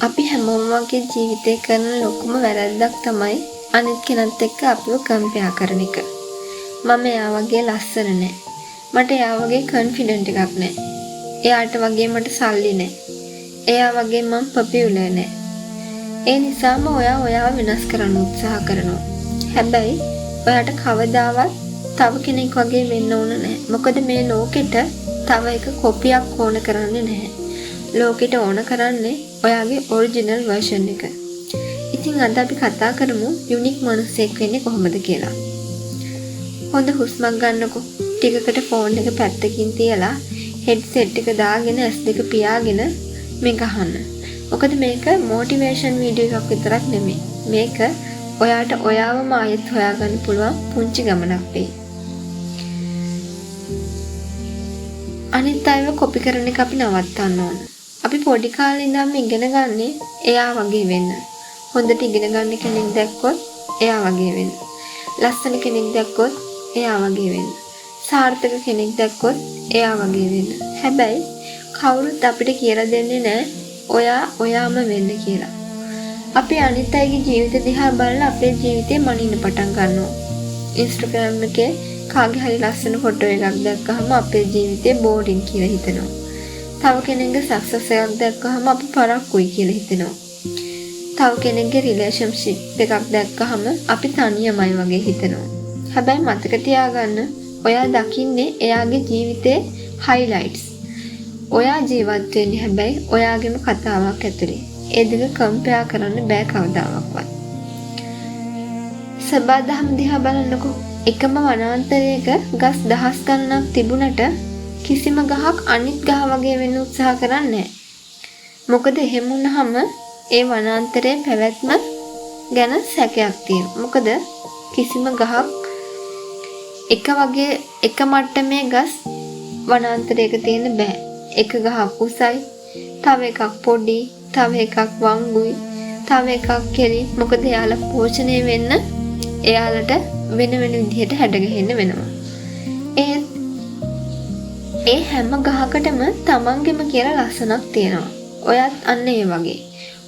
අපි හැමෝම වගේ ජීවිතේ කරන ලොකුම වැරැද්දක් තමයි අනිත් කෙනත් එක්ක අපිව කම්පෙයා කරන එක. මම එයා වගේ ලස්සන නෑ. මට එයා වගේ කොන්ෆිඩන්ට් එකක් නෑ. එයාට වගේ මට සල්ලි නෑ. එයා වගේ මම පොපියුලර් නෑ. ඒ නිසාම ඔයාව වෙනස් කරන්න උත්සාහ කරනවා. හැබැයි ඔයාට කවදාවත් තව කෙනෙක් වගේ වෙන්න ඕන නෑ. මොකද මේ ලෝකෙට තව එක කොපියක් ඕන කරන්නේ නැහැ. ලෝකෙට ඕන කරන්නේ ඔයාගේ ඔරිජිනල් වර්ෂන් එක. ඉතින් අද අපි කතා කරමු යුනික් මනුස්සයෙක් වෙන්නේ කොහොමද කියලා. හොඳ හුස්මක් ගන්නකො. ටිකකට ෆෝන් එක පැත්තකින් තියලා හෙඩ්සෙට් එක දාගෙන S2 පියාගෙන මේක අහන්න. මොකද මේක මොටිවේෂන් වීඩියෝ එකක් විතරක් නෙමෙයි. මේක ඔයාට ඔයාවම ආයෙත් හොයාගන්න පුළුවන් පුංචි ගමනක් වෙයි. අනිත් අයව කොපි කරන එක අපි නවත්තන්න ඕන. අපි පොඩි කාලේ ඉඳන්ම ඉගෙන ගන්නේ එයා වගේ වෙන්න. හොඳට ඉගෙන ගන්න කෙනෙක් දැක්කොත් එයා වගේ වෙන්න. ලස්සන කෙනෙක් දැක්කොත් එයා වගේ වෙන්න. සාර්ථක කෙනෙක් දැක්කොත් එයා වගේ වෙන්න. හැබැයි කවුරුත් අපිට කියලා දෙන්නේ නැහැ ඔයා ඔයාම වෙන්න කියලා. අපි අනිත් අයගේ ජීවිත දිහා බලලා අපේ ජීවිතේ මනින්න පටන් ගන්නවා. Instagram එකේ කාගේ හරි ලස්සන ෆොටෝ එකක් දැක්කහම අපේ ජීවිතේ බෝරින් කියලා හිතෙනවා. තව කෙනෙක්ගේ සක්සස් එකක් දැක්කහම අපි පරක්කුයි කියලා හිතෙනවා. තව කෙනෙක්ගේ රිලේෂන්ෂිප් එකක් දැක්කහම අපි තනියමයි වගේ හිතෙනවා. හැබැයි මතක තියාගන්න ඔයා දකින්නේ එයාගේ ජීවිතේ highlights. ඔයා ජීවත් වෙන්නේ හැබැයි ඔයාගේම කතාවක් ඇතුලේ. ඒ දෙක කම්පෙයා කරන්න බෑ කවදාවත්. සබදාම් දිහා බලන්නකෝ. එකම වනාන්තරයක ගස් දහස් ගණනක් තිබුණට කිසිම ගහක් අනිත් ගහ වගේ වෙන්න උත්සාහ කරන්නේ නැහැ. මොකද එහෙම වුණාම ඒ වනාන්තරයේ පැවැත්ම ගැන සැකයක් තියෙනවා. මොකද කිසිම ගහක් එක වගේ එක මට්ටමේ ගස් වනාන්තරයක තියෙන්න බෑ. එක ගහක් උසයි, තව එකක් පොඩි, තව එකක් වංගුයි, තව එකක් කෙලි. මොකද එයාලා පෝෂණය වෙන්න එයාලට වෙන වෙන විදිහට හැඩගැහෙන්න වෙනවා. ඒ හැම ගහකටම තමන්ගෙම කියලා ලස්සනක් තියෙනවා. ඔයත් අන්න ඒ වගේ.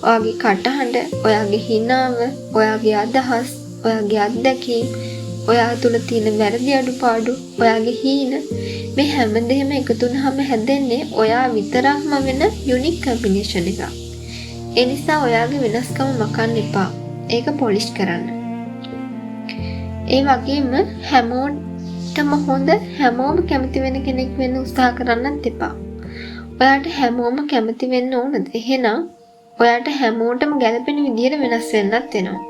ඔයාගේ කටහඬ, ඔයාගේ හිනාව, ඔයාගේ අදහස්, ඔයාගේ අත්දැකීම්, ඔයා තුල තියෙන වැරදි අඩුපාඩු, ඔයාගේ හීන මේ හැමදේම එකතු වුනහම හැදෙන්නේ ඔයා විතරක්ම වෙන යුනික් කම්බිනේෂන් එකක්. ඒ නිසා ඔයාගේ වෙනස්කම මකන්න එපා. ඒක පොලිෂ් කරන්න. ඒ වගේම හැමෝටම හොඳ හැමෝම කැමති වෙන කෙනෙක් වෙන්න උත්සාහ කරන්නත් එපා. ඔයාට හැමෝම කැමති වෙන්න ඕනද? එහෙනම් ඔයාට හැමෝටම ගැළපෙන විදිහට වෙනස් වෙන්නත් වෙනවා.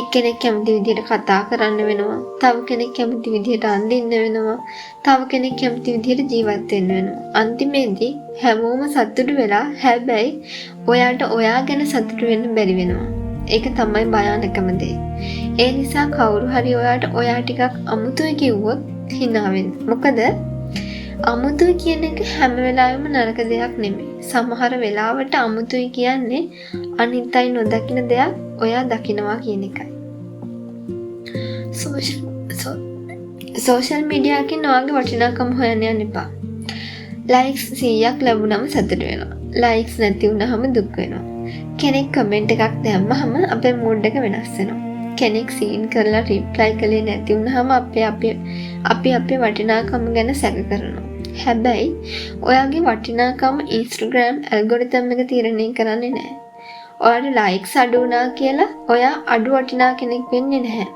එක්කෙනෙක් කැමති විදිහට කතා කරන්න වෙනවා. තව කෙනෙක් කැමති විදිහට අඳින්න වෙනවා. තව කෙනෙක් කැමති විදිහට ජීවත් වෙන්න වෙනවා. අන්තිමේදී හැමෝම සතුටු වෙලා හැබැයි ඔයාට ඔයා ගැන සතුටු වෙන්න බැරි වෙනවා. ඒක තමයි භයානකම දේ. ඒ නිසා කවුරු හරි ඔයාට ඔයා ටිකක් අමුතුයි කිව්වොත් hina වෙන්න. මොකද අමුතුයි කියන එක හැම වෙලාවෙම නරක දෙයක් නෙමෙයි. සමහර වෙලාවට අමුතුයි කියන්නේ අනිත් අය නොදකින දෙයක් ඔයා දකිනවා කියන එකයි. සෝෂල් මීඩියා එකෙන් ඔයාගේ වටිනාකම හොයන්න යන්න එපා. ලයික්ස් 100ක් ලැබුණම සතුට වෙනවා. ලයික්ස් නැති වුණාම දුක් වෙනවා. කෙනෙක් කමෙන්ට් එකක් දැම්මහම අපේ මූඩ් එක වෙනස් වෙනවා. කෙනෙක් සීන් කරලා රිප්ලයි කළේ නැති වුණාම අපි අපේ වටිනාකම ගැන සැක කරනවා. හැබැයි ඔයාගේ වටිනාකම Instagram ඇල්ගොරිතම් එක තීරණය කරන්නේ නැහැ. ඔයාට ලයික්ස් අඩු වුණා කියලා ඔයා අඩු වටිනා කෙනෙක් වෙන්නේ නැහැ.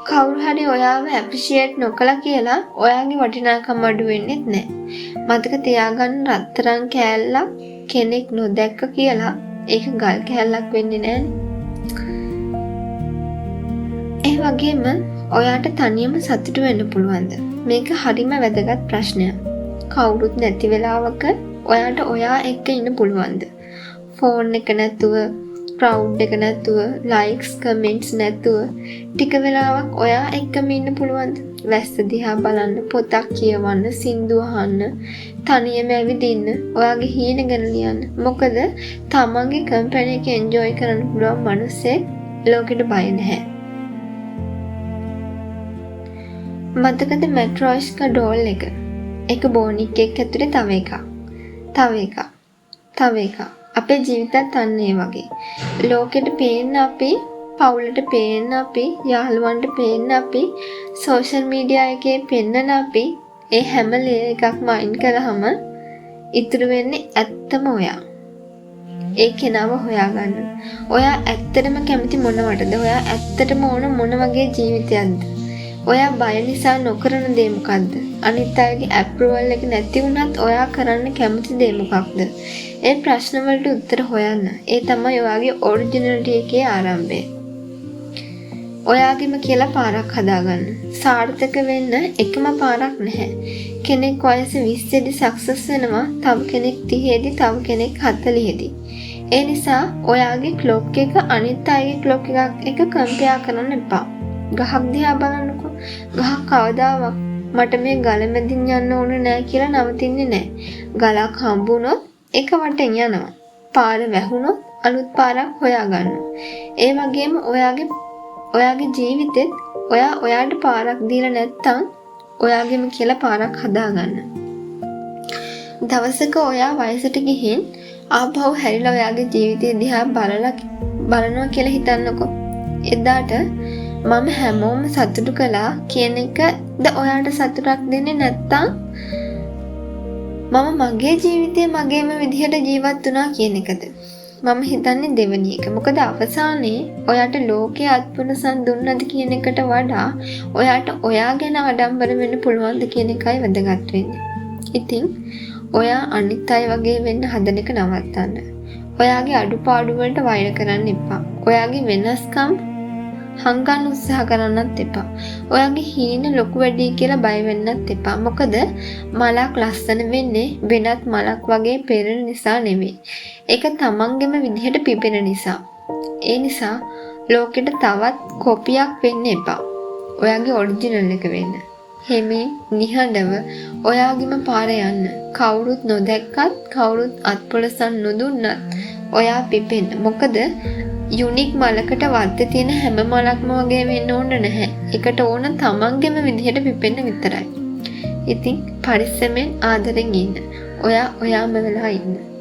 කවුරු හරි ඔයාව ඇප්‍රීෂিয়েට් නොකළා කියලා ඔයාගේ වටිනාකම අඩු වෙන්නේත් නැහැ. මතක තියාගන්න රත්තරන් කෑල්ලක් කෙනෙක් නොදැක්ක කියලා ඒක ගල් කෑල්ලක් වෙන්නේ නැහැ. ඒ වගේම ඔයාට තනියම සතුටු වෙන්න පුළුවන්ද? මේක හරිම වැදගත් ප්‍රශ්නයක්. කවුරුත් නැති වෙලාවක ඔයාට ඔයා එක්ක ඉන්න පුළුවන්ද? ෆෝන් එක නැතුව, ක්‍රවුඩ් එක නැතුව, ලයික්ස්, කමෙන්ට්ස් නැතුව ටික වෙලාවක් ඔයා එක්කම ඉන්න පුළුවන්ද? වැස්ස දිහා බලන්න, පොතක් කියවන්න, සින්දු අහන්න, තනියම ඇවිදින්න, ඔයාගේ හීන ගැන ලියන්න. මොකද තමන්ගේ කම්පැනි එක එන්ජොයි කරන්න පුළුවන් මිනිස්සෙක් ලෝකෙට බය නැහැ. මතකද මැට්‍රෝයිස්කා ඩෝල් එක? එක බෝනික් එකක් ඇතුලේ තව එකක්. අපේ ජීවිතත් අන්න ඒ වගේ. ලෝකෙට පේන්න අපි, පවුලට පේන්න අපි, යාළුවන්ට පේන්න අපි, සෝෂල් මීඩියා එකේ පෙන්නන අපි ඒ හැම එකක්ම අයින් කළාම ඉතුරු වෙන්නේ ඇත්තම ඔයා. ඒ කෙනාව හොයාගන්න. ඔයා ඇත්තටම කැමති මොනවටද? ඔයා ඇත්තටම ඕන මොන වගේ ජීවිතයක්ද? ඔයා බය නිසා නොකරන දේ මොකද්ද? අනිත් අයගේ ඇප්‍රූවල් එක නැති වුණත් ඔයා කරන්න කැමති දේ මොකක්ද? ඒ ප්‍රශ්න වලට උත්තර හොයන්න. ඒ තමයි ඔයාගේ ඔරිජිනලිටි එකේ ආරම්භය. ඔයාගෙම කියලා පාරක් හදාගන්න. සාර්ථක වෙන්න එකම පාරක් නැහැ. කෙනෙක් වයස 20 දී සක්සස් වෙනවා, තව කෙනෙක් 30 දී, තව කෙනෙක් 40 දී. ඒ නිසා ඔයාගේ ක්ලොක් එක අනිත් අයගේ ක්ලොක් එක කම්පෙයාර් කරන්න එපා. ගහක් දිහා බලන්නකෝ. ගහ කවදාවත් මට මේ ගල මැදින් යන්න ඕනේ නැහැ කියලා නවතින්නේ නැහැ. ගලක් හම්බුනොත් එක වටෙන් යනවා. පාර වැහුනොත් අලුත් පාරක් හොයාගන්නවා. ඒ වගේම ඔයාගේ ජීවිතෙත් ඔයාට පාරක් දීලා නැත්තම් ඔයාගෙම කියලා පාරක් හදාගන්න. දවසක ඔයා වයසට ගිහින් ආපහු හැරිලා ඔයාගේ ජීවිතය දිහා බලනවා කියලා හිතන්නකෝ. එදාට මම හැමෝම සතුටු කළා කියන එකද ඔයාට සතුටක් දෙන්නේ නැත්තම් මම මගේ ජීවිතේ මගේම විදිහට ජීවත් වුණා කියන එකද? මම හිතන්නේ දෙවෙනි එක. මොකද අවසානයේ ඔයාට ලෝකයේ අත්පුරසන් දුන්නද කියන එකට වඩා ඔයාට ඔයා ගැන ආඩම්බර වෙන්න පුළුවන්ද කියන එකයි වැදගත් වෙන්නේ. ඉතින් ඔයා අනිත් අය වගේ වෙන්න හදන එක නවත්තන්න. ඔයාගේ අඩුපාඩු වලට වෛර කරන්න එපා. ඔයාගේ වෙනස්කම් හංගන්න උත්සාහ කරන්නත් එපා. ඔයාගේ හීන ලොකු වැඩි කියලා බය වෙන්නත් එපා. මොකද මලක් ලස්සන වෙන්නේ වෙනත් මලක් වගේ පෙරෙන නිසා නෙවෙයි. ඒක තමන්ගෙම විදිහට පිපෙන නිසා. ඒ නිසා ලෝකෙට තවත් කොපියක් වෙන්න එපා. ඔයාගේ ඔරිජිනල් එක වෙන්න. හිමින් නිහඬව ඔයාගෙම පාර යන්න. කවුරුත් නොදැක්කත් කවුරුත් අත්පොලසන් නොදුන්නත් ඔයා පිපෙන්න. මොකද යුනික් මලකට වර්ධ තියෙන හැම මලක්ම වගේ වෙන්න ඕන නැහැ. ඒකට ඕන තමන්ගෙම විදිහට පිපෙන්න විතරයි. ඉතින් පරිස්සමෙන් ආදරෙන් ඉන්න. ඔයාම වෙලා ඉන්න.